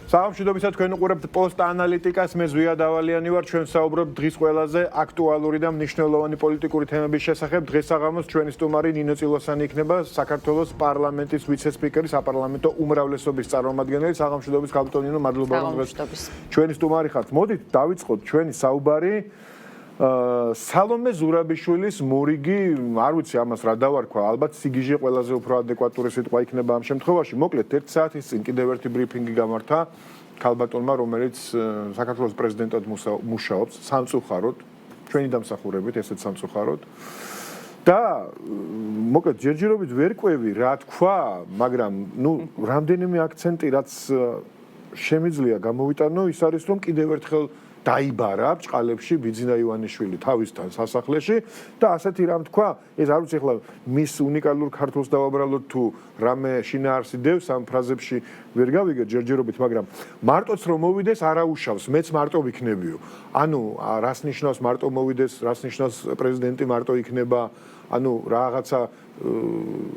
Საამშვიდობისა თქვენ უყურებთ პოსტ ანალიტიკას, მე ზვია დავალიანი ვარ, ჩვენ საუბრობთ დღის ყველაზე აქტუალური და მნიშვნელოვანი პოლიტიკური თემების შესახებ. დღეს საღამოს ჩვენი სტუმარი ნინო წილოსანი იქნება, საქართველოს პარლამენტის ვიცე-სპიკერი, საპარლამენტო უმრავლესობის წარმომადგენელი. საამშვიდობის კაპიტან ნინო, მადლობა რომ დღეს ჩვენი სტუმარი ხართ. მოდით დავიწყოთ ჩვენი საუბარი სალომე ზურაბიშვილის მორიგი, არ ვიცი ამას რა დავარქვა, ალბათ სიგიჟე ყველაზე უფრო ადეკვატური სიტყვა იქნება ამ შემთხვევაში. მოკლედ 1 საათის წინ კიდევ ერთი ბრიფინგი გამართა ქალბატონმა, რომელიც საქართველოს პრეზიდენტად მუშაობს, სამწუხაროდ, ჩვენი დამსახურებით, ესეც სამწუხაროდ. და მოკლედ ჯერჯერობით ვერ ყვევი რა თქვა, მაგრამ რამდენიმე აქცენტი რაც შემიძლია გამოვიტანო, ის არის რომ კიდევ ერთხელ დაიბარა ბჭყალებში ბიძინა ივანიშვილი თავისთან სასახლეში და ასეთი რამ თქვა, ეს არ ვიცი ახლა მის უნიკალურ ქართულს დავაბრალოთ თუ რამე შინაარსი დევს ამ ფრაზებში ვერ გავიგე ჯერჯერობით, მაგრამ მარტოც რომ მოვიდეს არაუშავს, მეც მარტო ვიქნებიო. ანუ რას ნიშნავს მარტო მოვიდეს, რას ნიშნავს პრეზიდენტი მარტო იქნება, ანუ რაღაცა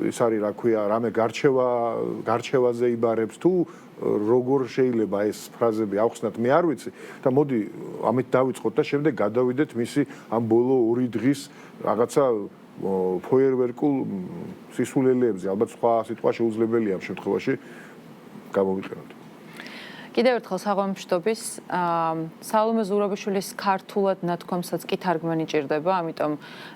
ის არის რა ქვია, რამე გარჩევაზე იბარებს თუ როგორ შეიძლება ეს ფრაზები ავხსნათ, მე არ ვიცი და მოდი ამით დავიწყოთ და შემდეგ გადავიდეთ მისი ამ ბოლო 2 დღის რაღაცა ფოიერვერკულ სისულელეებზე, ალბათ სხვა სიტყვა შეუძლებელია ამ შემთხვევაში გამოვიყენოთ. კიდევ ერთხელ საღამოშტობის სალომე ზურაბიშვილის ქართულად ნათქვამსაც კი თარგმანი ჭირდება, ამიტომ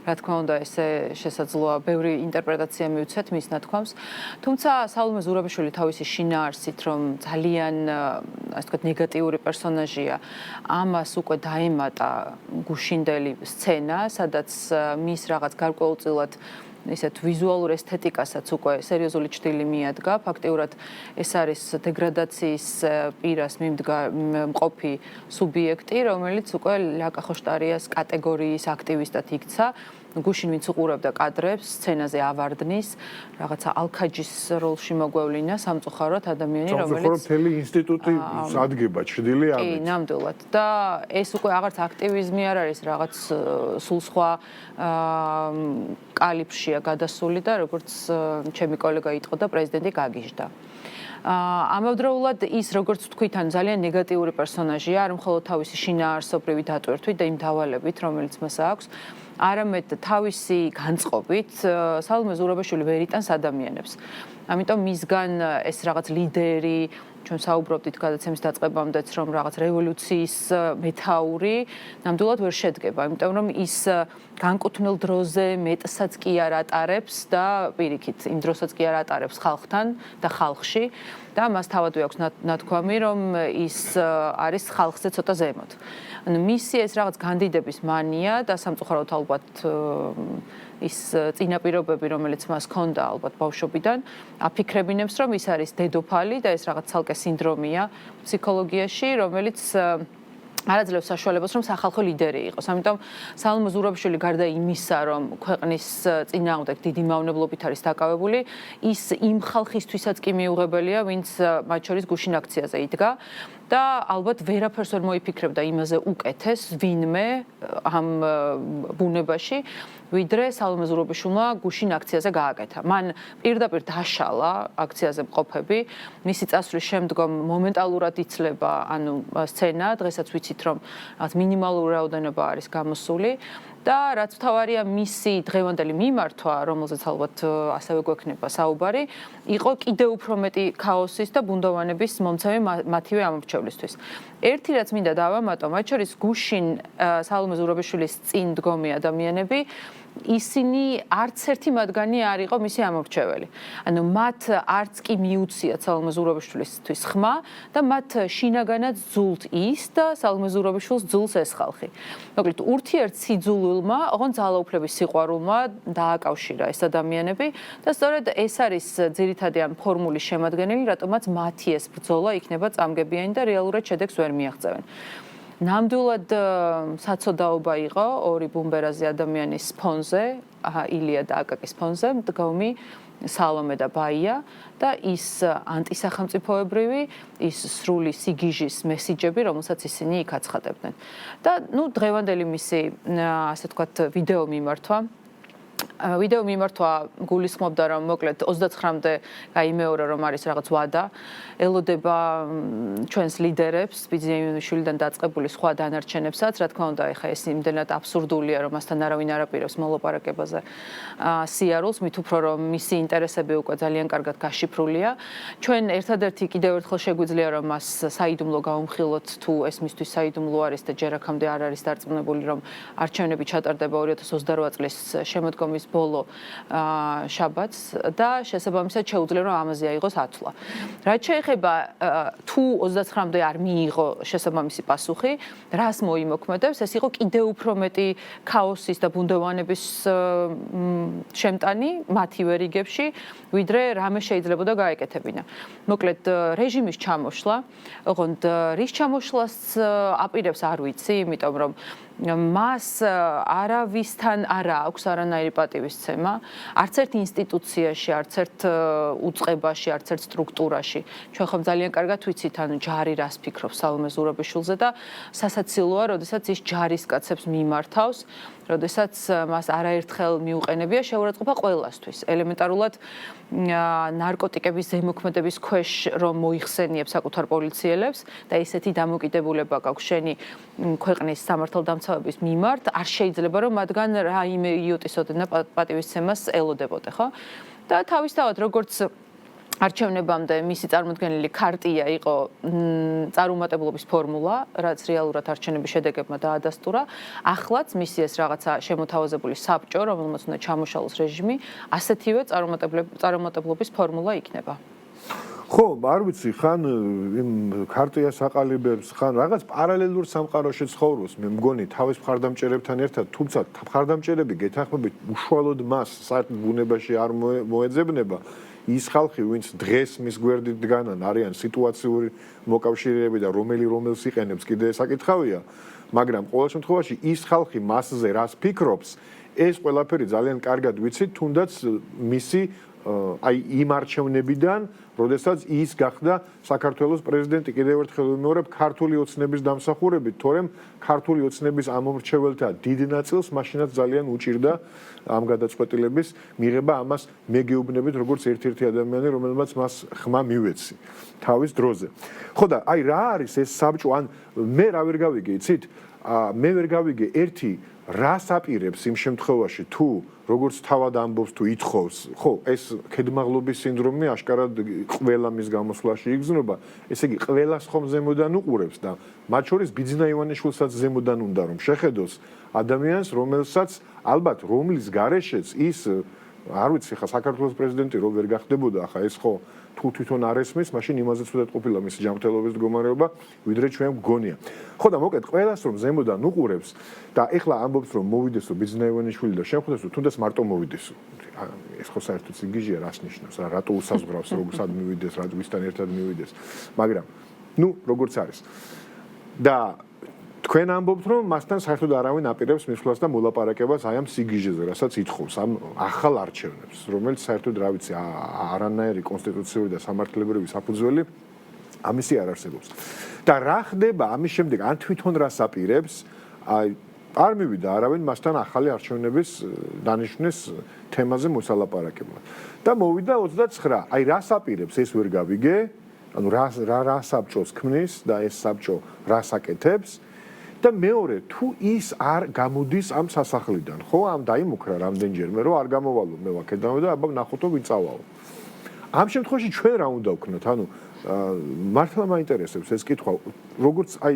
რა თქმა უნდა ესე შესაძლოა ბევრი ინტერპრეტაცია მივცეთ მის ნათქვამს. თუმცა სალომე ზურაბიშვილი თავისი შინაარსით, რომ ძალიან ასე ვთქვათ ნეგატიური პერსონაჟია, ამას უკვე დაემატა გუშინდელი სცენა, სადაც მის რაღაც გარკვეულწილად ისეთ ვიზუალურ ესთეტიკასაც უკვე სერიოზული ჭრილი მიადგა. ფაქტიურად ეს არის დეგრადაციის პირას მყოფი სუბიექტი, რომელიც უკვე ლაკა ხოშტარიას კატეგორიის აქტივისტად იქცა. გუშინ ვინც უყურებდა კადრებს, სცენაზე ავარდნის, რაღაცა ალქაჯის როლში მოგვევლინა სამწუხაროდ ადამიანი, რომელიც სამწუხაროდ მთელი ინსტიტუტი სადგება ჭრილი ამით. კი, ნამდვილად. და ეს უკვე აღარც აქტივიზმი არ არის, რაღაც სულ სხვა კალიბრშია გადასული და როგორც ჩემი კოლეგა იტყოდა, პრეზიდენტი გაგიჟდა. ამავდროულად ის როგორც ვთქვით, ან ძალიან ნეგატიური პერსონაჟია, არ მხოლოდ თავისი შინაარსობრივი დატვირთვით და იმ დავალებით, რომელიც მას აქვს, არამედ თავისი განწყობით სალომე ზურაბიშვილი ვერ იტანს ადამიანებს. ამიტომ მისგან ეს რაღაც ლიდერი, ჩვენ საუბრობდით გადაცემის დაწყებამდეც, რომ რაღაც რევოლუციის მეთაური ნამდვილად ვერ შედგება, იმიტომ რომ ის განკუთვნილ დროზე მეტსაც კი არ ატარებს და პირიქით, იმ დროსაც კი არ ატარებს ხალხთან და ხალხში და მას თავადვე აქვს ნათქვამი, რომ ის არის ხალხზე ცოტა ზემოთ. ანუ მისი ეს რაღაც განდიდების მანია და სამწუხაროდ ალბათ ის წინაპირობები, რომელიც მას ჰქონდა ალბათ ბავშვობიდან, აფიქრებინებს, რომ ის არის დედოფალი და ეს რაღაც ცალკე სინდრომია ფსიქოლოგიაში, რომელიც არაძლევს საშუალებას, რომ სახალხო ლიდერი იყოს. ამიტომ სალომე ზურაბიშვილი გარდა იმისა, რომ ქვეყნის წინააღმდეგ დიდი მავნებლობით არის დაკავებული, ის იმ ხალხისთვისაც კი მიუღებელია, ვინც მათ შორის გუშინ აქციაზე იდგა. და ალბათ ვერაფერს ვერ მოიფიქრებდა იმაზე უკეთეს ვინმე ამ ბუნებაში, ვიდრე სალომე ზურაბიშვილმა გუშინ აქციაზე გააკეთა. მან პირდაპირ დაშალა აქციაზე მყოფები, მისი წასვლის შემდგომ მომენტალურად იცლება ანუ სცენა, დღესაც ვიცით რომ რაღაც მინიმალური რაოდენობა არის გამოსული. და რაც მთავარია მისი დღევანდელი მიმართვა, რომელზეც ალბათ ასევე გვექნება საუბარი, იყო კიდევ უფრო მეტი ქაოსის და ბუნდოვანების მომცემი მათივე ამორჩევლისთვის. ერთი რაც მინდა დავამატო, მათ შორის გუშინ სალომე ზურაბიშვილის წინ დგომი ადამიანები, ისინი არც ერთი მათგანი არ იყო მისი ამორჩეველი. ანუ მათ არც კი მიუციათ სალომე ზურაბიშვილისთვის ხმა და მათ შინაგანად ზულთ ის და სალომე ზურაბიშვილს ზულს ეს ხალხი. მოკლედ ურთიერთსიძულვილმა, ოღონდ ძალაუფლების სიყვარულმა დააკავშირა ეს ადამიანები და სწორედ ეს არის ძირითადი ან ფორმულის შემადგენელი, რატომაც მათი ეს ბრძოლა იქნება წამგებიანი და რეალურად შედეგს ვერ მიაღწევენ. ნამდვილად საცოდაობა იყო ორი ბუმბერაზე ადამიანის ფონზე, ილია და აკაკის ფონზე, მდგომი სალომე და ბაია და ის ანტისახელმწიფოებრივი, ის სრული სიგიჟის მესიჯები, რომელსაც ისინი იქ აცხადებდნენ. და დღევანდელი მისი, ასე ვთქვათ, ვიდეო მიმართვა ვიდეო მიმართვა გულისხმობდა რომ მოკლედ 29-მდე გაიმეორა რომ არის რაღაც ვადა ელოდება ჩვენს ლიდერებს ბიძინიშვილიდან დაწყებული სხვა დანარჩენებსაც რა თქმა უნდა ეხა ეს იმდენად აბსურდულია რომ მასთან არავინ არ აპირებს მოლაპარაკებაზე სიარულს მით უფრო რომ მისი ინტერესები უკვე ძალიან კარგად გაშიფრულია ჩვენ ერთადერთი კიდევ ერთხელ შეგვიძლია რომ მას საიდუმლო გაუმხილოთ თუ ეს მისთვის საიდუმლო არის და ჯერ აქამდე არ არის დარწმუნებული რომ არჩევნები ჩატარდება 2028 წლის შემოდგომის ბოლო შაბათს და შესაბამისად შეუძლია რომ ამაზე აიღოს ათვლა. რაც შეეხება თუ 29-მდე არ მიიღო შესაბამისი პასუხი, რას მოიმოქმედებს, ეს იყო კიდევ უფრო მეტი ქაოსის და ბუნდოვანების შემტანი მათივე რიგებში, ვიდრე რამე შეიძლებოდა გაეკეთებინა. მოკლედ რეჟიმის ჩამოშლა, ოღონდ რის ჩამოშლას აპირებს არ ვიცი, იმიტომ რომ მას არავისთან არ აქვს არანაირი პატივისცემა, არც ერთ ინსტიტუციაში, არც ერთ უწყებაში, არც ერთ სტრუქტურაში. ჩვენ ხომ ძალიან კარგად ვიცით, ანუ ჯარი რას ფიქრობს სალომე ზურაბიშვილზე და სასაცილოა, როდესაც ის ჯარისკაცებს მიმართავს, როდესაც მას არაერთხელ მიუყენებია შეურაცხყოფა ყველასთვის. ელემენტარულად ნარკოტიკების ზემოქმედების ქვეშ რომ მოიხსენიებს საკუთარ პოლიციელებს და ისეთი დამოკიდებულება გაქვს შენი ქვეყნის სამართალდამცავების მიმართ, არ შეიძლება რომ მათგან რაიმე იოტის ოდენა პატივისცემას ელოდებოდე, ხო? და თავისთავად როგორც არჩევნებამდე მისი წარმოქმნილი ქარტია იყო წარუმატებლობის ფორმულა, რაც რეალურად არჩევნების შედეგებმა დაადასტურა. ახლაც მისი ეს რაღაცა შემოთავაზებული საბჭო, რომელმაც უნდა ჩამოშალოს რეჟიმი, ასეთივე წარუმატებლობის ფორმულა იქნება. ხო, არ ვიცი, ხან იმ ქარტიას აყალიბებს, ხან რაღაც პარალელურ სამყაროში ცხოვრობს, მე მგონი თავის მხარდამჭერებთან ერთად, თუმცა მხარდამჭერები გეთანხმებით უშუალოდ მას საერთოდ ბუნებაში არ მოეძებნება. ის ხალხი, ვინც დღეს მის გვერდით დგანან, არიან სიტუაციური მოკავშირეები და რომელს იყენებს, კიდე საკითხავია, მაგრამ ყოველ შემთხვევაში ის ხალხი მასზე რას ფიქრობს, ეს ყველაფერი ძალიან კარგად ვიცით, თუნდაც მისი აი იმ არჩევნებიდან, როდესაც ის გახდა საქართველოს პრეზიდენტი, კიდევ ერთხელ ვიმეორებ, ქართული ოცნების დამსახურებით, თორემ ქართული ოცნების ამომრჩეველთა დიდ ნაწილს მაშინაც ძალიან უჭირდა ამ გადაწყვეტილების მიღება, ამას მე გეუბნებით როგორც ერთ-ერთი ადამიანი, რომელმაც მას ხმა მივეცი თავის დროზე. ხო და აი რა არის ეს საბჭო, ან მე რა ვერ გავიგე, იცით? მე ვერ გავიგე ერთი რას აპირებს იმ შემთხვევაში თუ როგორც თავად ამბობს თუ ითხოვს, ხო, ეს ქედმაღლობის სინდრომი აშკარად ყველა მის გამოსვლაში იგრძნობა, ესე იგი ყველას ხომ ზემოდან უყურებს და მათ შორის ბიძინა ივანიშვილსაც ზემოდან უნდა რომ შეხედოს ადამიანს, რომელსაც ალბათ რომლის გარეშეც ის არ ვიცი ხა საქართველოს პრეზიდენტი რო ვერ გახდებოდა, ხა ეს ხო თუ თვითონ არ ესმის, მაშინ იმაზეც უნდა ყოფილა მისი ჯანმრთელობის მდგომარეობა, ვიდრე ჩვენ გგონია. ხო და მოკლედ ყველას რომ ზემოდან უყურებს და ეხლა ამბობს რომ მოვიდესო ბიძინა ივანიშვილი და შემხვდესო, თუნდაც მარტო მოვიდესო. ეს ხო საერთოდ სიგიჟეა, რას ნიშნავს? რატო უსაზღვრავს, როგორ მივიდეს, რა ვისთან ერთად მივიდეს. მაგრამ ნუ როგორც არის. და თქვენ ამბობთ რომ მასთან საერთოდ არავინ აპირებს მისვლას და მოლაპარაკებას აი ამ სიგიჟეზე, რასაც ითხოვს ამ ახალ არჩევნებს, რომელიც საერთოდ რა ვიცი, არანაირი კონსტიტუციური და სამართლებრივი საფუძველი ამისი არ არსებობს. და რა ხდება ამის შემდეგ, ან თვითონ რას აპირებს, აი არ მივიდა არავინ მასთან ახალი არჩევნების დანიშვნის თემაზე მოსალაპარაკებლად. და მოვიდა 29, აი რას აპირებს, ეს ვერ გავიგე, ანუ რა საბჭოს ქმნის და ეს საბჭო რას აკეთებს. და მეორე, თუ ის არ გამოდის ამ სასახლიდან, ხო, ამ დაიმუქრა რამდენჯერმე, რომ არ გამოვალო მე ვაკედავ და აბა ნახოთო ვიწავაო. ამ შემთხვევაში ჩვენ რა უნდა ვქნათ? ანუ მართლა მაინტერესებს ეს კითხვა, როგორც აი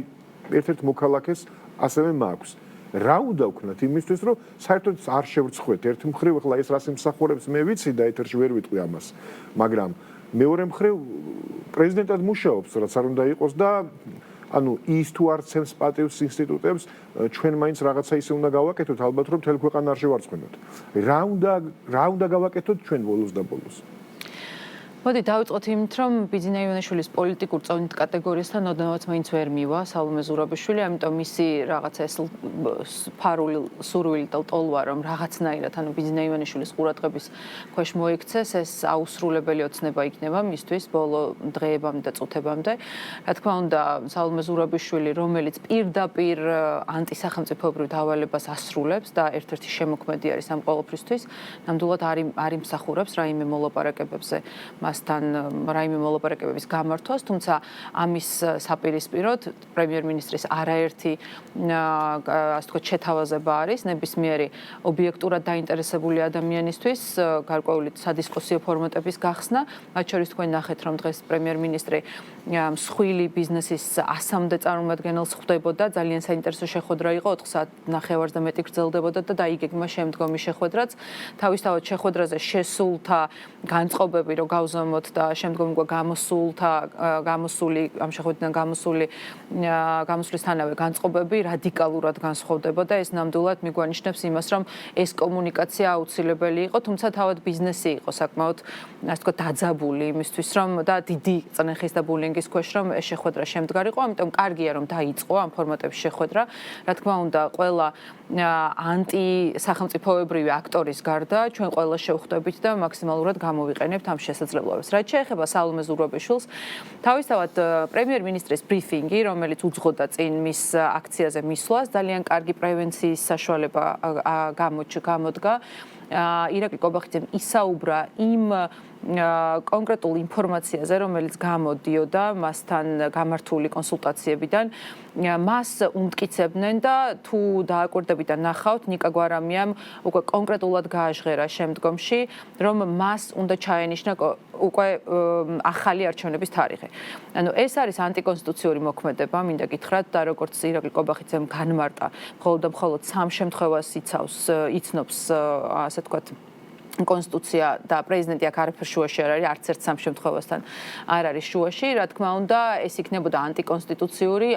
ერთ-ერთ მოქალაქეს ასევე მაქვს. რა უნდა ვქნათ იმისთვის, რომ საერთოდ არ შევრცხვეთ ერთ მხრივ, ახლა ეს რას იმსახურებს, მე ვიცი და ეთერში ვერ ვიტყვი ამას, მაგრამ მეორე მხრივ პრეზიდენტად მუშაობს, რაც არ უნდა იყოს და ანუ ის თუ არ ცემს პატივს ინსტიტუტებს, ჩვენ მაინც რაღაცა ისე უნდა გავაკეთოთ, ალბათ რომ მთელი ქვეყანა არ შევარცხნოთ. რა უნდა გავაკეთოთ ჩვენ ბოლოს და ბოლოს? მოდი დავიწყოთ იმით, რომ ბიძინა ივანიშვილის პოლიტიკურ წონით კატეგორიასთან ოდნავაც მაინც ვერ მივა სალომე ზურაბიშვილი, ამიტომ მისი რაღაცა ეს ფარული სურვილი და ტოლვა, რომ რაღაცნაირად ანუ ბიძინა ივანიშვილის ყურადღების ქვეშ მოიქცეს, ეს აუსრულებელი ოცნება იქნება მისთვის ბოლო დღეებამდე და წუთებამდე. Რა თქმა უნდა, სალომე ზურაბიშვილი, რომელიც პირდაპირ ანტისახელმწიფოებრივ დავალებას ასრულებს და ერთ-ერთი შემოქმედი არის ამ ყოველფრისთვის, ნამდვილად არ იმსახურებს რაიმე მოლაპარაკებებზე. მასთან რაიმე მოლაპარაკებების გამართვას, თუმცა ამის საპირისპიროდ პრემიერ-მინისტრის არაერთი ასე ვთქვათ შეთავაზება არის ნებისმიერი ობიექტურად დაინტერესებული ადამიანისთვის გარკვეული სადისკუსიო ფორმატების გახსნა, მათ შორის თქვენ ნახეთ, რომ დღეს პრემიერ-მინისტრი მსხვილი ბიზნესის 100-მდე წარმომადგენელს ხვდებოდა, ძალიან საინტერესო შეხვედრა იყო, 4 საათნახევარს და მეტი გრძელდებოდა და დაიგეგმა შემდგომი შეხვედრაც. თავისთავად შეხვედრაზე შესულთა განწყობები რო გავზომოთ და შემდგომ გამოსული ამ შეხვედრიდან გამოსვლისთანავე განწყობები რადიკალურად განსხვავდებოდა. ეს ნამდვილად მიგვანიშნებს იმას, რომ ეს კომუნიკაცია აუცილებელი იყო, თუმცა თავად ბიზნესი იყო საკმაოდ ასე ვთქვათ დაძაბული იმისთვის, რომ და დიდი წნეხის და ბულინგის ქვეშ რომ ეს შეხვედრა შემდგარიყო, ამიტომ კარგია რომ დაიწყო ამ ფორმატების შეხვედრა. რა თქმა უნდა, ყველა ანტისახელმწიფოებრივი აქტორის გარდა ჩვენ ყველა შევხვდებით და მაქსიმალურად გამოვიყენებთ ამ შესაძლებლობებს. რაც შეეხება სალომე ზურაბიშვილს, თავისთავად პრემიერ-მინისტრის ბრიფინგი, რომელიც უძღოდა წინ მის აქციაზე მისვლას, ძალიან კარგი პრევენციის საშუალება გამოდგა. ირაკლი კობახიძემ ისაუბრა იმ კონკრეტულ ინფორმაციაზე, რომელიც გამოდიოდა მასთან გამართული კონსულტაციებიდან, მას უმტკიცებდნენ და თუ დააკვირდებით და ნახავთ, ნიკა გვარამიამ უკვე კონკრეტულად გააჟღერა შემდგომში, რომ მას უნდა ჩაენიშნა უკვე ახალი არჩევნების თარიღი. ანუ ეს არის ანტიკონსტიტუციური მოქმედება, მინდა გითხრათ და როგორც ირაკლი კობახიძემ განმარტა, მხოლოდ და მხოლოდ 3 შემთხვევას იცნობს ასე ვთქვათ კონსტიტუცია და პრეზიდენტი აქ არაფერ შუაში არ არის, არც ერთ 3 შემთხვევასთან არ არის შუაში. რა თქმა უნდა, ეს იქნებოდა ანტიკონსტიტუციური,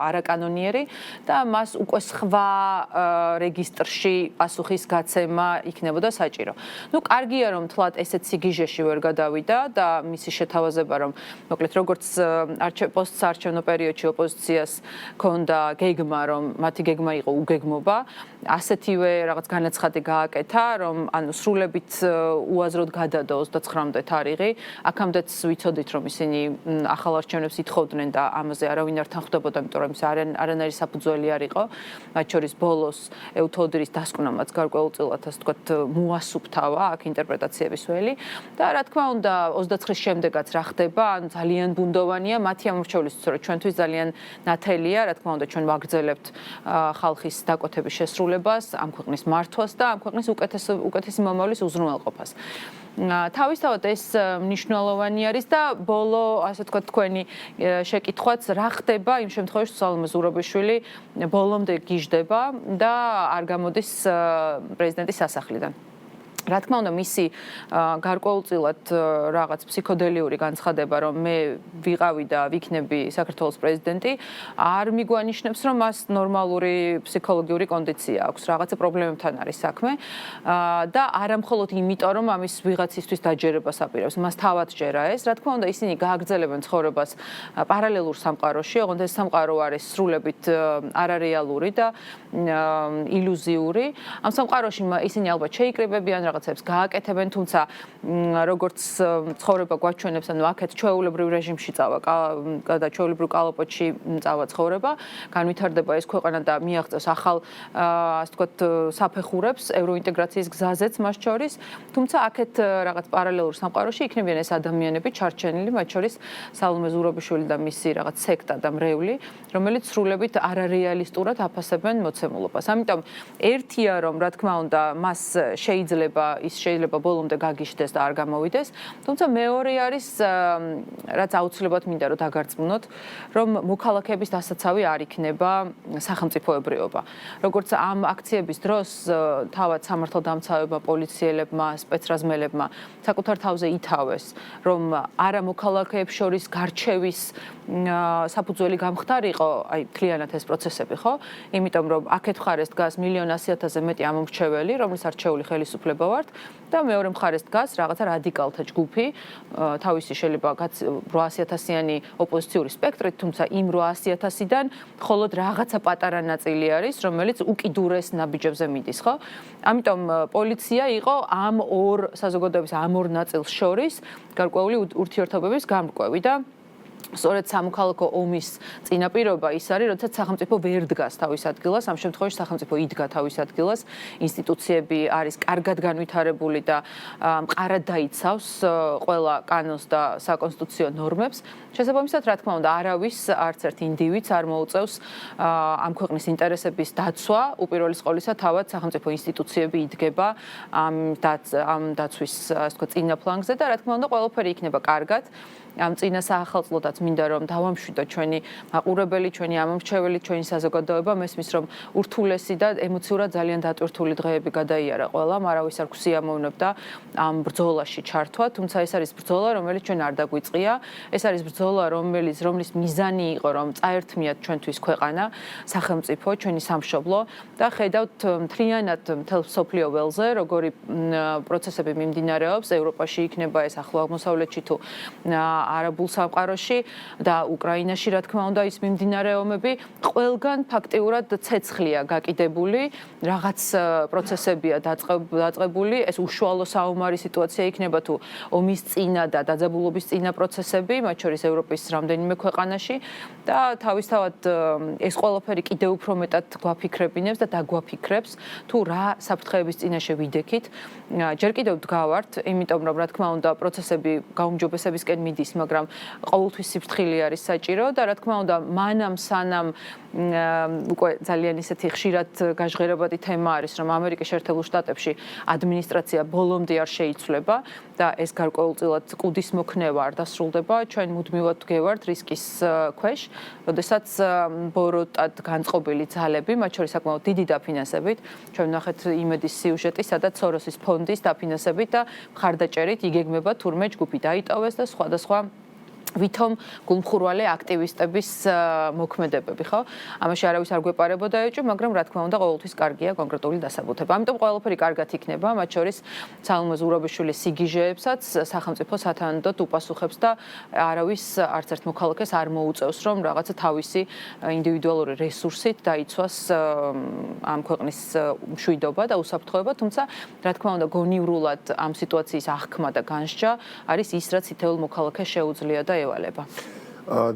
არაკანონიერი და მას უკვე სხვა რეგისტრში პასუხის გაცემა იქნებოდა საჭირო. ნუ კარგია რომ თლათ ესეთ სიგიჟეში ვერ გადავიდა და მისი შეთავაზება რომ მოკლედ როგორც პოსტსაარჩევნო პერიოდში ოპოზიციას ჰქონდა გეგმა რომ მათი გეგმა იყო უგეგმობა, ასეთივე რაღაც განაცხადი გააკეთა, რომ ანუ სრულებით უაზროდ გადადო 29-მდე თარიღი. აქამდეც ვიცოდით, რომ ისინი ახალ არჩევნებს ითხოვდნენ და ამაზე არავინ არ თანხმდებოდა, იმიტომ რომ ის არანაირი საფუძველი არ იყო. მათ შორის ბოლოს ევთოდრის დასკვნამაც გარკვეულწილად ასე ვთქვათ მოასუფთავა აქ ინტერპრეტაციების ველი და რა თქმა უნდა 29-ის შემდეგაც რა ხდება, ანუ ძალიან ბუნდოვანია მათი ამორჩევლისთვის, რომ ჩვენთვის ძალიან ნათელია, რა თქმა უნდა ჩვენ ვაგრძელებთ ხალხის დაკვეთების შესრულებას, ამ ქვეყნის მართვას და ამ ქვეყნის უკეთესი მომავლის უზრუნველყოფას. თავისთავად ეს მნიშვნელოვანი არის და ბოლო ასე ვთქვათ თქვენი შეკითხვაც რა ხდება იმ შემთხვევაში სალომე ზურაბიშვილი ბოლომდე გიждდება და არ გამოდის პრეზიდენტის სასახლიდან. რა თქმა უნდა, მისი გარკვეულწილად რაღაც ფსიქოდელიური განცხადება, რომ მე ვიყავი და ვიქნები საქართველოს პრეზიდენტი, არ მიგვანიშნებს, რომ მას ნორმალური ფსიქოლოგიური კონდიცია აქვს, რაღაცა პრობლემებთან არის საქმე და არა მხოლოდ იმიტომ, რომ ამის ვიღაცისთვის დაჯერებას აპირებს, მას თავად ჯერა ეს. რა თქმა უნდა, ისინი გააგრძელებენ ცხოვრებას პარალელურ სამყაროში, ოღონდ ეს სამყარო არის სრულებით არარეალური და ილუზიური. ამ სამყაროში ისინი ალბათ შეიკრიბებიან რაღაცებს გააკეთებენ, თუმცა როგორც ცხოვრება გვაჩვენებს, ანუ აქეთ ჩვეულებრივ რეჟიმში წავა და ჩვეულებრივ კალაპოტში წავა ცხოვრება, განვითარდება ეს ქვეყანა და მიაღწევს ახალ ასე ვთქვათ საფეხურებს ევროინტეგრაციის გზაზეც მას შორის, თუმცა აქეთ რაღაც პარალელურ სამყაროში იქნებიან ეს ადამიანები ჩარჩენილი, მათ შორის სალომე ზურაბიშვილი და მისი რაღაც სექტა და მრევლი, რომელიც სრულებით არარეალისტურად აფასებენ მოცემულობას. ამიტომ ერთია რომ რა თქმა უნდა მას შეიძლება ბოლომდე გაგიჟდეს და არ გამოვიდეს, თუმცა მეორე არის რაც აუცილებლად მინდა რომ დაგარწმუნოთ, რომ მოქალაქეების დასაცავი არ იქნება სახელმწიფოებრიობა. როგორც ამ აქციების დროს თავად სამართალდამცავებმა, პოლიციელებმა, სპეცრაზმელებმა საკუთარ თავზე ითავეს, რომ არა მოქალაქეებს შორის გარჩევის საფუძველი გამხდარიყო, აი თლიანად ეს პროცესები, ხო? იმიტომ რომ აქეთ მხარეს დგას 1,100,000-ზე მეტი ამომრჩეველი, რომლის არჩეული ხელისუფლება ვართ და მეორე მხარეს დგას რაღაცა რადიკალთა ჯგუფი, თავისი შეიძლება 800,000-იანი ოპოზიციური სპექტრით, თუმცა იმ 800,000-დან მხოლოდ რაღაცა პატარა ნაწილი არის, რომელიც უკიდურეს ნაბიჯებზე მიდის, ხო? ამიტომ პოლიცია იყო ამ ორ საზოგადოების ამ ორ ნაწილს შორის გარკვეული ურთიერთობების გამრკვევი და სწორედ სამოქალაქო ომის წინაპირობა ის არის, როდესაც სახელმწიფო ვერ დგას თავის ადგილას, ამ შემთხვევაში სახელმწიფო იდგა თავის ადგილას, ინსტიტუციები არის კარგად განვითარებული და მყარად დაიცავს ყველა კანონს და საკონსტიტუციო ნორმებს. შესაბამისად, რა თქმა უნდა, არავის არც ერთ ინდივიდს არ მოუწევს ამ ქვეყნის ინტერესების დაცვა, უპირველეს ყოვლისა თავად სახელმწიფო ინსტიტუციები იდგება ამ დაცვის, ასე ვთქვათ, წინა ფლანგზე და რა თქმა უნდა, ყველაფერი იქნება კარგად. ამ წინა საახალწლოდაც მინდა რომ დავამშვიდოთ ჩვენი მაყურებელი, ჩვენი ამომრჩეველი, ჩვენი საზოგადოება, მესმის რომ ურთულესი და ემოციურად ძალიან დატვირთული დღეები გადაიარა ყველამ, არავის არ გვსიამოვნებდა ამ ბრძოლაში ჩართვა, თუმცა ეს არის ბრძოლა, რომელიც ჩვენ არ დაგვიწყია, ეს არის ბრძოლა, რომლის მიზანი იყო, რომ წაერთმიათ ჩვენთვის ქვეყანა, სახელმწიფო, ჩვენი სამშობლო და ხედავთ მთლიანად მთელ მსოფლიო ველზე, როგორი პროცესები მიმდინარეობს, ევროპაში იქნება ეს ახლო აღმოსავლეთში თუ არაბულ სამყაროში და უკრაინაში რა თქმა უნდა ის მიმდინარეობები ყველგან ფაქტიურად ცეცხლია გაკიდებული, რაღაც პროცესებია დაწყებული, ეს უშუალო საომარი სიტუაცია იქნება თუ ომის წინა და დაძაბულობის წინა პროცესები, მათ შორის ევროპის რამდენიმე ქვეყანაში და თავისთავად ეს ყველაფერი კიდევ უფრო მეტად გვაფიქრებინებს და დაგვაფიქრებს თუ რა საფრთხეების წინაშე ვიდექით. ჯერ კიდევ დგავართ, იმიტომ რომ რა თქმა უნდა პროცესები გაუმჯობესებისკენ მიდის, მაგრამ ყოველთვის სიფრთხილე არის საჭირო და რა თქმა უნდა მანამ სანამ უკვე ძალიან ისეთი ხშირად გაჟღერებადი თემა არის, რომ ამერიკის შეერთებულ შტატებში ადმინისტრაცია ბოლომდე არ შეიცვლება და ეს გარკვეულწილად კუდის მოქნევა არ დასრულდება, ჩვენ მუდმივად ვდგევართ რისკის ქვეშ, როდესაც ბოროტად განწყობილი ძალები, მათ შორის საკმაოდ დიდი დაფინანსებით, ჩვენ ვნახეთ იმედის სიუჟეტი, სადაც სოროსის ფონდის დაფინანსებით და მხარდაჭერით იგეგმება თურმე ჯგუფი დაიტოვეს და სხვადასხვა ვითომ გულმხურვალე აქტივისტების მოქმედებები, ხო? ამაში არავის არ გვეპარებოდა ეჭვი, მაგრამ რა თქმა უნდა, ყოველთვის კარგია კონკრეტული დასაბუთება. ამიტომ ყველაფერი კარგად იქნება, მათ შორის ცალმო ზურაბიშვილის სიგიჟეებსაც სახელმწიფო სათანადოდ უპასუხებს და არავის არც ერთ მოქალაქეს არ მოუწევს, რომ რაღაცა თავისი ინდივიდუალური რესურსით დაიცვას ამ ქვეყნის მშვიდობა და უსაფრთხოება, თუმცა რა თქმა უნდა, გონივრულად ამ სიტუაციის აღქმა და განსჯა არის ის, რაც ითეულ მოქალაქეს შეუძლია და ევალება.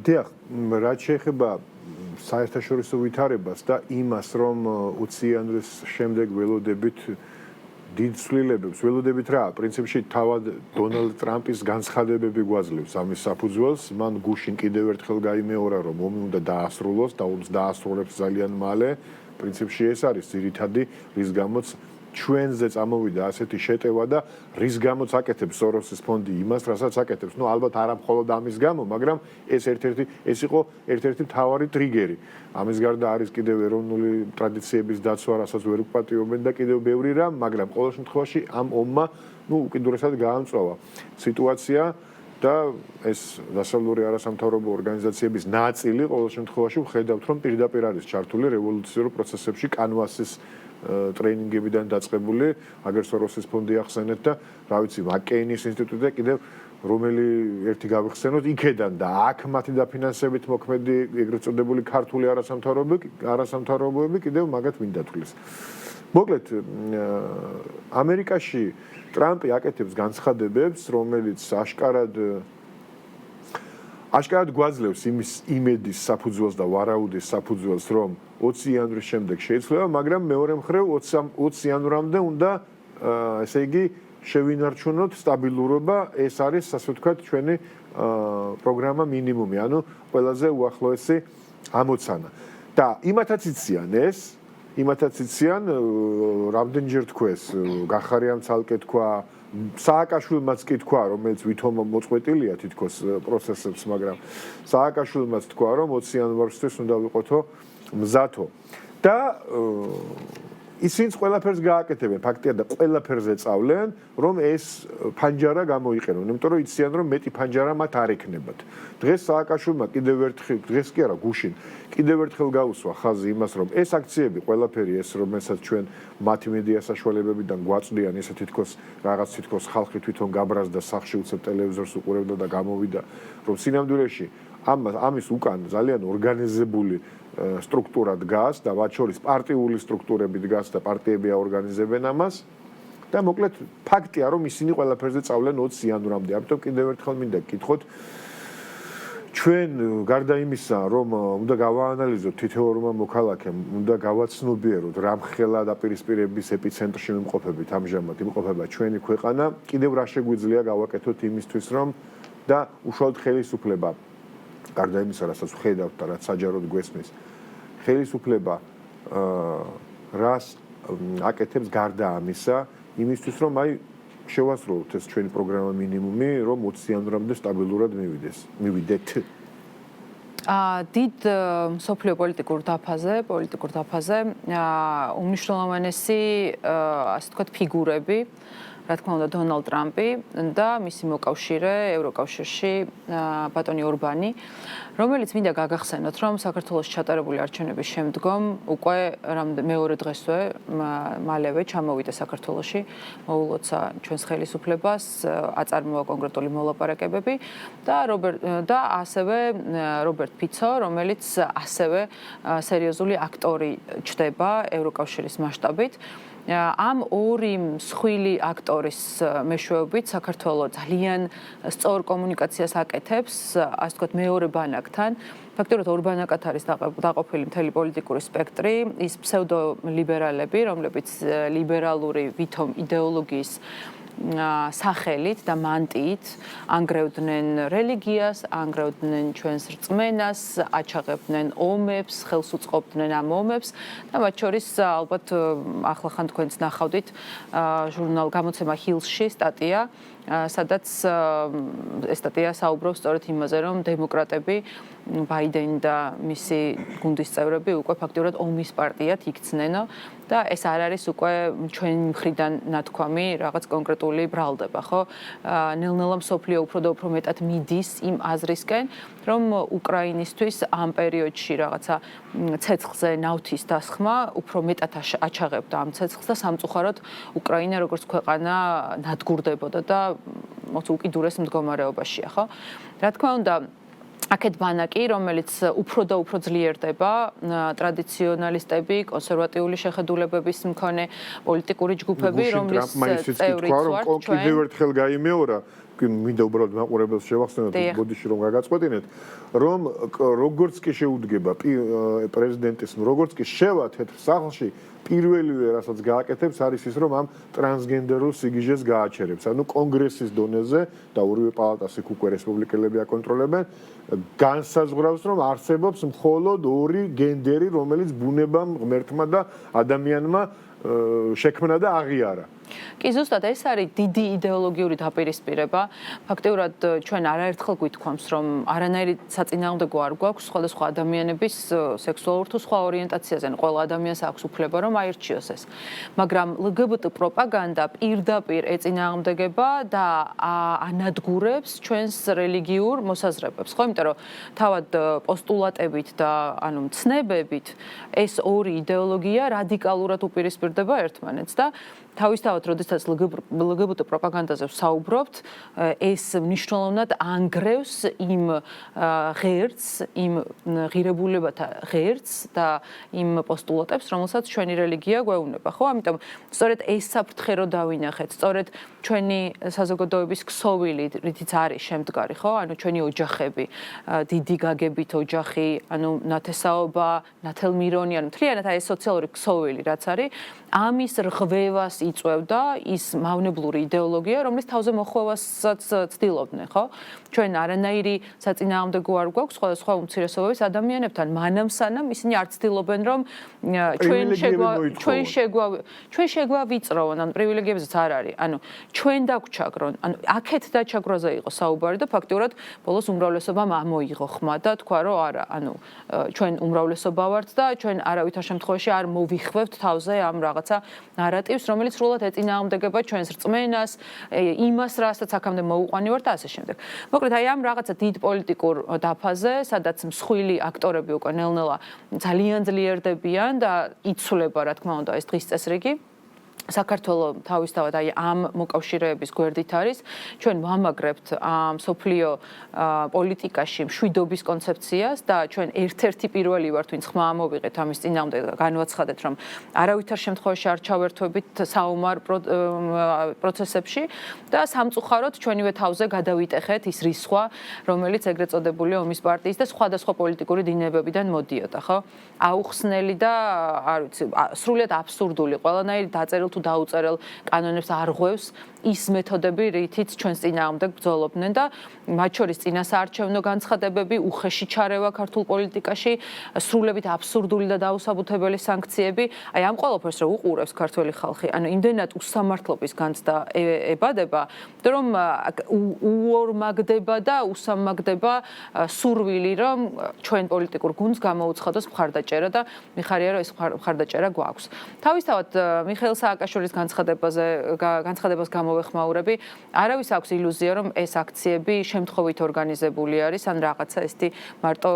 დიახ, რაც შეეხება საერთაშორისო ვითარებას და იმას, რომ 20 იანვრის შემდეგ ველოდებით დიდ ცვლილებებს, ველოდებით რა, პრინციპში თავად დონალდ ტრამპის განცხადებები გვაძლევს ამის საფუძველს, მან გუშინ კიდევ ერთხელ გაიმეორა, რომ ომი უნდა დაასრულოს და ომს დაასრულებს ძალიან მალე. პრინციპში ეს არის ძირითადი, რის გამოც ჩვენზე წამოვიდა ასეთი შეტევა და რის გამოც აკეთებს სოროსის ფონდი იმას, რასაც აკეთებს. ნუ ალბათ არა მხოლოდ ამის გამო, მაგრამ ეს იყო ერთ-ერთი მთავარი ტრიგერი. ამის გარდა არის კიდევ ეროვნული ტრადიციების დაცვა, რასაც ვერ უპატიობენ და კიდევ ბევრი რამ, მაგრამ ყოველ შემთხვევაში ამ ომმა, უკიდურესად გაამწვავა სიტუაცია და ეს დასავლური არასამთავრობო ორგანიზაციების ნაწილი ყოველ შემთხვევაში ვხედავთ, რომ პირდაპირ არის ჩართული რევოლუციურ პროცესებში კანვასის ტრეინინგებიდან დაწყებული, აგერ სოროსის ფონდი ახსენეთ და რა ვიცი, მაკეინის ინსტიტუტი და კიდევ რომელი ერთი გავიხსენოთ იქედან და აქ მათი დაფინანსებით მოქმედი ეგრეთ წოდებული ქართული არასამთავრობოები კიდევ მაგათ მინდა თulis. მოკლედ, ამერიკაში ტრამპი აკეთებს განცხადებებს, რომელიც აშკარად გვაძლევს იმის იმედის საფუძველს და ვარაუდის საფუძველს, რომ 20 იანვრის შემდეგ შეიცვლება, მაგრამ მეორე მხრივ 20 იანვრამდე უნდა, ესე იგი, შევინარჩუნოთ სტაბილურობა, ეს არის, ასე ვთქვათ, ჩვენი პროგრამა მინიმუმი, ანუ ყველაზე უახლოესი ამოცანა. და იმათაც იციან, რამდენჯერ თქვეს, გახარიამ ცალკე თქვა, სააკაშვილმაც კი თქვა, რომელიც ვითომ მოწყვეტილია თითქოს პროცესებს, მაგრამ სააკაშვილმაც თქვა, რომ 20 იანვარისთვის უნდა ვიყოთო მზათო. და ისინიც ყველაფერს გააკეთებენ, ფაქტია და ყველაფერზე წავლენ, რომ ეს ფანჯარა გამოიყენონ, იმიტომ რომ იციან, რომ მეტი ფანჯარა მათ არ ექნებათ. დღეს სააკაშვილმა კიდევ ერთხელ, დღეს კი არა, გუშინ, კიდევ ერთხელ გაუსვა ხაზი იმას, რომ ეს აქციები ყველაფერი ეს, რომელსაც ჩვენ მათი მედია საშუალებებიდან გვაწვდიან, ესე თითქოს ხალხი თვითონ გაბრაზდა სახში უცებ ტელევიზორს უყურებდა და გამოვიდა, რომ სინამდვილეში ამის უკან ძალიან ორგანიზებული სტრუქტურა დგას და მათ შორის პარტიული სტრუქტურები დგას და პარტიები აორგანიზებენ ამას და მოკლედ ფაქტია რომ ისინი ყველაფერზე წავლენ 20 იანვრამდე. ამიტომ კიდევ ერთხელ მინდა გკითხოთ ჩვენ გარდა იმისა რომ უნდა გავაანალიზოთ თითოეულმა მოქალაქემ, უნდა გავაცნობიეროთ რამხელა დაპირისპირების ეპიცენტრში იმყოფება ჩვენი ქვეყანა, კიდევ რა შეგვიძლია გავაკეთოთ იმისთვის რომ და უშუალოდ ხელისუფლება გარდა იმისა, რასაც ვხედავთ და რაც საჯაროდ გვესმის, ხელისუფლება რას აკეთებს გარდა ამისა, იმისთვის რომ შევასრულოთ ეს ჩვენი პროგრამა მინიმუმი, რომ 20 იანვრამდე სტაბილურად მივიდეთ. დიდ მსოფლიო პოლიტიკურ დაფაზე უმნიშვნელოვანესი, ასე ვთქვათ, ფიგურები, რა თქმა უნდა, დონალდ ტრამპი და მისი მოკავშირე ევროკავშირში ბატონი ორბანი, რომელიც მინდა გაგახსენოთ, რომ საქართველოს ჩატარებული არჩევნების შემდგომ უკვე მეორე დღესვე მალევე ჩამოვიდა საქართველოში, მოულოცა ჩვენს ხელისუფლებას, აწარმოა კონკრეტული მოლაპარაკებები და ასევე რობერტ ფიცო, რომელიც ასევე სერიოზული აქტორი ჩდება ევროკავშირის მასშტაბით. ამ ორი მსხვილი აქტორის მეშვეობით საქართველოს ძალიან სწორ კომუნიკაციას აკეთებს, ასე ვთქვათ, მეორე ბანაკთან. ფაქტობრივად ორ ბანაკად არის დაყოფილი მთელი პოლიტიკური სპექტრი, ის ფსევდოლიბერალები, რომლებიც ლიბერალური ვითომ იდეოლოგიის სახელით და მანტიით ანგრევდნენ რელიგიას, ანგრევდნენ ჩვენს რწმენას, აჩაღებდნენ ომებს, ხელს უწყობდნენ ამ ომებს და მათ შორის ალბათ ახლახან თქვენც ნახავდით ჟურნალ გამოცემა ჰილსში სტატია, სადაც ეს სტატია საუბრობს სწორედ იმაზე, რომ დემოკრატები ბაიდენი და მისი გუნდის წევრები უკვე ფაქტობრივად ომის პარტიად იქცნენო და ეს არ არის უკვე ჩვენი მხრიდან ნათქვამი რაღაც კონკრეტული ბრალდება, ხო? ნელ-ნელა მსოფლიო უფრო და უფრო მეტად მიდის იმ აზრისკენ, რომ უკრაინისთვის ამ პერიოდში რაღაცა ცეცხლზე ნავთის დასხმა უფრო მეტად აჩაღებდა ამ ცეცხლს და სამწუხაროდ უკრაინა როგორც ქვეყანა ნადგურდებოდა და უკიდურეს მდგომარეობაშია, ხო? რა თქმა უნდა, აქეთ ბანაკი, რომელიც უფრო და უფრო ძლიერდება, ტრადიციონალისტები, კონსერვატიული შეხედულებების მქონე პოლიტიკური ჯგუფები, რომლის წევრიც ვართ ჩვენ. კიდევ ერთხელ გაიმეორა, მინდა უბრალოდ მაყურებელს შევახსენოთ, ბოდიში რომ გაგაწყვეტინეთ, რომ როგორც კი შეუდგება პრეზიდენტის, როგორც კი შევა თეთრ სახლში, პირველივე რასაც გააკეთებს არის ის, რომ ამ ტრანსგენდერულ სიგიჟეს გააჩერებს. ანუ კონგრესის დონეზე და ორივე პალატას იქ უკვე რესპუბლიკელები აკონტროლებენ, განსაზღვრავს, რომ არსებობს მხოლოდ ორი გენდერი, რომელიც ბუნებამ, ღმერთმა და ადამიანმა შექმნა და აღიარა. კი, ზუსტად ეს არის დიდი იდეოლოგიური დაპირისპირება. ფაქტობრივად ჩვენ არაერთხელ გვითქვამს, რომ არანაირი საწინააღმდეგო არ გვაქვს სხვადასხვა ადამიანების სექსუალურ თუ სხვა ორიენტაციაზე. ყველა ადამიანს აქვს უფლება, რომ აირჩიოს ეს. მაგრამ LGBT პროპაგანდა პირდაპირ ეწინააღმდეგება და ანადგურებს ჩვენს რელიგიურ მოსაზრებებს, ხო? იმიტომ რომ თავად პოსტულატებით და ცნებებით ეს ორი იდეოლოგია რადიკალურად უპირისპირდება ერთმანეთს და თავისთავად, როდესაც LGBT პროპაგანდაზე ვსაუბრობთ, ეს მნიშვნელოვნად ანგრევს იმ ღერწს, იმ ღირებულებათა ღერწს და იმ პოსტულატებს, რომელსაც ჩვენი რელიგია გვეუბნება, ხო? ამიტომ სწორედ ეს საფრთხე რო დავინახეთ, სწორედ ჩვენი საზოგადოების ქსოვილი, რითიც არის შემდგარი, ხო? ჩვენი ოჯახები, დიდი გაგებით ოჯახი, ნათესაობა, ნათელმირონი, მთლიანად ეს სოციალური ქსოვილი, რაც არის, ამის რღვევას იწვევდა ის მავნებლური იდეოლოგია, რომლის თავზე მოხვევასაც ცდილობდნენ, ხო? ჩვენ არანაირი საწინააღმდეგო არ გვაქვს სხვადასხვა უმცირესობების ადამიანებთან, მანამ სანამ ისინი არ ცდილობენ, რომ ჩვენ შეგვა ვიწროვონ, ანუ პრივილეგიებზეც არ არის. ანუ ჩვენ დაგვჩაგრონ, ანუ აქეთ დაჩაგრვაზე იყო საუბარი და ფაქტიურად ბოლოს უმრავლესობამ ამოიღო ხმა და თქვა, რომ არა, ანუ ჩვენ უმრავლესობა ვართ და ჩვენ არავითარ შემთხვევაში არ მოვიხვევთ თავზე ამ რაღაცა ნარატივს, რომელიც სრულად ეწინააღმდეგება ჩვენს რწმენას, იმას, რასაც აქამდე მოუყვანი ვართ და ასე შემდეგ. მოკლედ, აი ამ რაღაცა დიდ პოლიტიკურ დაფაზე, სადაც მსხვილი აქტორები უკვე ნელ-ნელა ძალიან ძლიერდებიან და იცვლება, რა თქმა უნდა, ეს დღის წესრიგი. საქართველოს თავისთავად აი ამ მოკავშირეების გვერდით არის ჩვენ ვამაგრებთ სოფლიო პოლიტიკაში მშვიდობის კონცეფციას და ჩვენ ერთ-ერთი პირველი ვართ ვინც ხმა ამოვიღეთ ამის წინააღმდეგ და განვაცხადეთ რომ არავითარ შემთხვევაში არ ჩავერთვებით საომარ პროცესებში და სამწუხაროდ ჩვენივე თავზე გადავიტეხეთ ის რისხვა რომელიც ეგრეთ წოდებული ომის პარტიის და სხვადასხვა პოლიტიკური დინებებიდან მოდიოდა ხო აუხსნელი და არ ვიცი სრულიად აბსურდული ყველანაირი დაწერილ თუ დაუწერელ კანონებს არ ღვევს ის მეთოდები, რითიც ჩვენს წინააღმდეგ ბრძოლობდნენ და მათ შორის წინასაარჩევნო განცხადებები, უხეში ჩარევა ქართულ პოლიტიკაში, სრულებით აბსურდული და დაუსაბუთებელი სანქციები, აი ამ ყველაფერს რო უყურებს ქართველი ხალხი, ანუ იმდენად უსამართლობის განცდა ებადება, რომ უორმაგდება და უსამაგდება სურვილი, რომ ჩვენ პოლიტიკურ გუნდს გამოუცხადოს მხარდაჭერა და მიხარია, რომ ეს მხარდაჭერა გვაქვს. თავისთავად მიხეილ სააკაშვილის განცხადებას გამოვეხმაურები, არავის აქვს ილუზია, რომ ეს აქციები შემთხვევით ორგანიზებული არის, ან რაღაცა ესეთი მარტო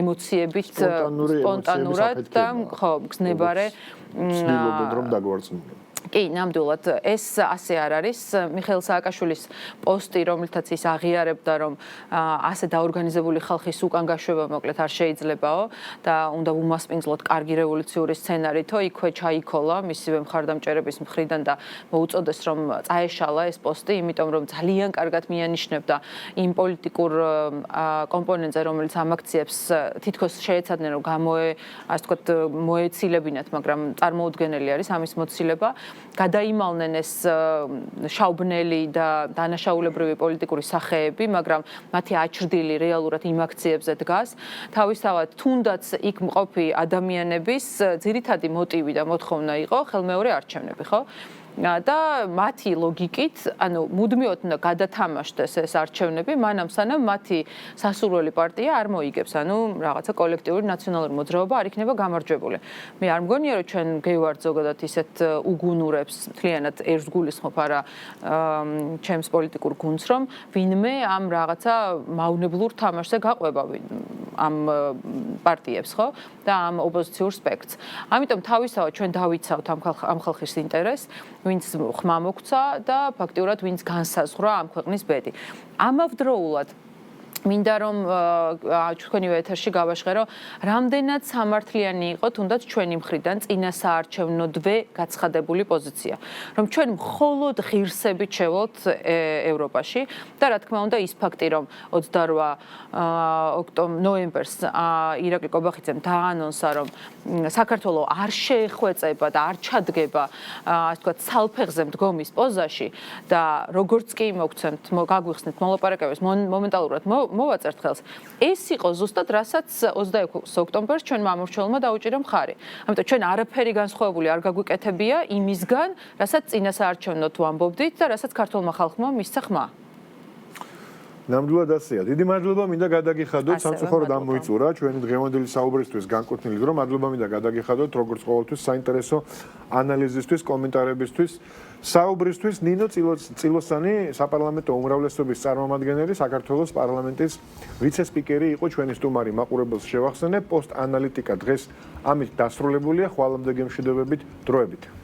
ემოციებით, სპონტანურად და ხო, გზნებარე ცდილობენ რომ დაგვარცხნილონ. კი, ნამდვილად, ეს ასე არ არის. მიხეილ სააკაშვილის პოსტი, რომელთაც ის აღიარებდა, რომ ასე დაორგანიზებული ხალხის უკან გაშვება მოკლედ არ შეიძლებაო და უნდა უმასპინძლოთ კარგი რევოლუციური სცენარითო, იქვე ჩაიქოლა მისივე მხარდამჭერების მხრიდან და მოუწოდეს, რომ წაეშალა ეს პოსტი, იმიტომ რომ ძალიან კარგად მიანიშნებდა იმ პოლიტიკურ კომპონენტზე, რომელიც ამ აქციებს თითქოს შეეცადნენ, რომ ასე ვთქვათ, მოეცილებინათ, მაგრამ წარმოუდგენელი არის ამის მოცილება. გადაიმალნენ ეს შაუბნელი და დანაშაულებრივი პოლიტიკური სახეები, მაგრამ მათი აჩრდილი რეალურად იმ აქციებზე დგას. თავისთავად, თუნდაც იქ მყოფი ადამიანების ძირითადი მოტივი და მოთხოვნა იყო ხელმეორე არჩევნები, ხო? და მათი ლოგიკით, ანუ მუდმივად უნდა გადათამაშდეს ეს არჩევნები, მანამ სანამ მათი სასურველი პარტია არ მოიგებს, ანუ რაღაცა კოლექტიური ნაციონალური მოძრაობა არ იქნება გამარჯვებული. მე არ მგონია, რომ ჩვენ გევართ ზოგადად ისეთ უგუნურებს, მთლიანად ერთს გულისხმობ არა ჩემს პოლიტიკურ გუნდს, რომ ვინმე ამ რაღაცა მავნებლურ თამაშზე გაყვება ამ პარტიებს, ხო? და ამ ოპოზიციურ სპექტრს. ამიტომ თავისთავად ჩვენ დავიცავთ ამ ხალხის ინტერესს, ვინც ხმა მოგცა და ფაქტიურად ვინც განსაზღვრა ამ ქვეყნის ბედი. ამავდროულად მინდა რომ თქვენივე ეთერში გავაშღერო, რამდენად სამართლიანი იყო თუნდაც ჩვენი მხრიდან წინასაარჩევნოდვე გაცხადებული პოზიცია. რომ ჩვენ მხოლოდ ღირსებით შევალთ ევროპაში და რა თქმა უნდა ის ფაქტი, რომ 28 ნოემბერს ირაკლი კობახიძემ დაანონსა, რომ საქართველოს არ შეეხვეწება და არ ჩადგება, ასე ვთქვათ, სალფეხზე მდგომის პოზაში და როგორც კი მოგცემთ, გაგვიხსნით მოლაპარაკებებს მომენტალურად მოვაწერთ ხელს. ეს იყო ზუსტად რასაც 26 ოქტომბერს ჩვენმა ამორჩეულმა დაუჭირა მხარი. ამიტომ ჩვენ არაფერი განსხვავებული არ გაგვიკეთებია იმისგან, რასაც წინასაარჩევნოდ ვამბობდით და რასაც ქართულმა ხალხმა მისცა ხმა. ნამდვილად ასეა. დიდი მადლობა მინდა გადაგიხადოთ, სამწუხაროდ ამოიწურა ჩვენი დღევანდელი საუბრისთვის განკუთვნილი დრო. მადლობა მინდა გადაგიხადოთ როგორც ყოველთვის საინტერესო ანალიზისთვის, კომენტარებისთვის. საუბრისთვის ნინო წილოსანი, საპარლამენტო უმრავლესობის წარმომადგენელი, საქართველოს პარლამენტის ვიცე-სპიკერი იყო ჩვენი სტუმარი. მაყურებელს შევახსენებ, პოსტ ანალიტიკა დღეს ამით დასრულებულია. ხვალამდე გემშვიდობებით, დროებით.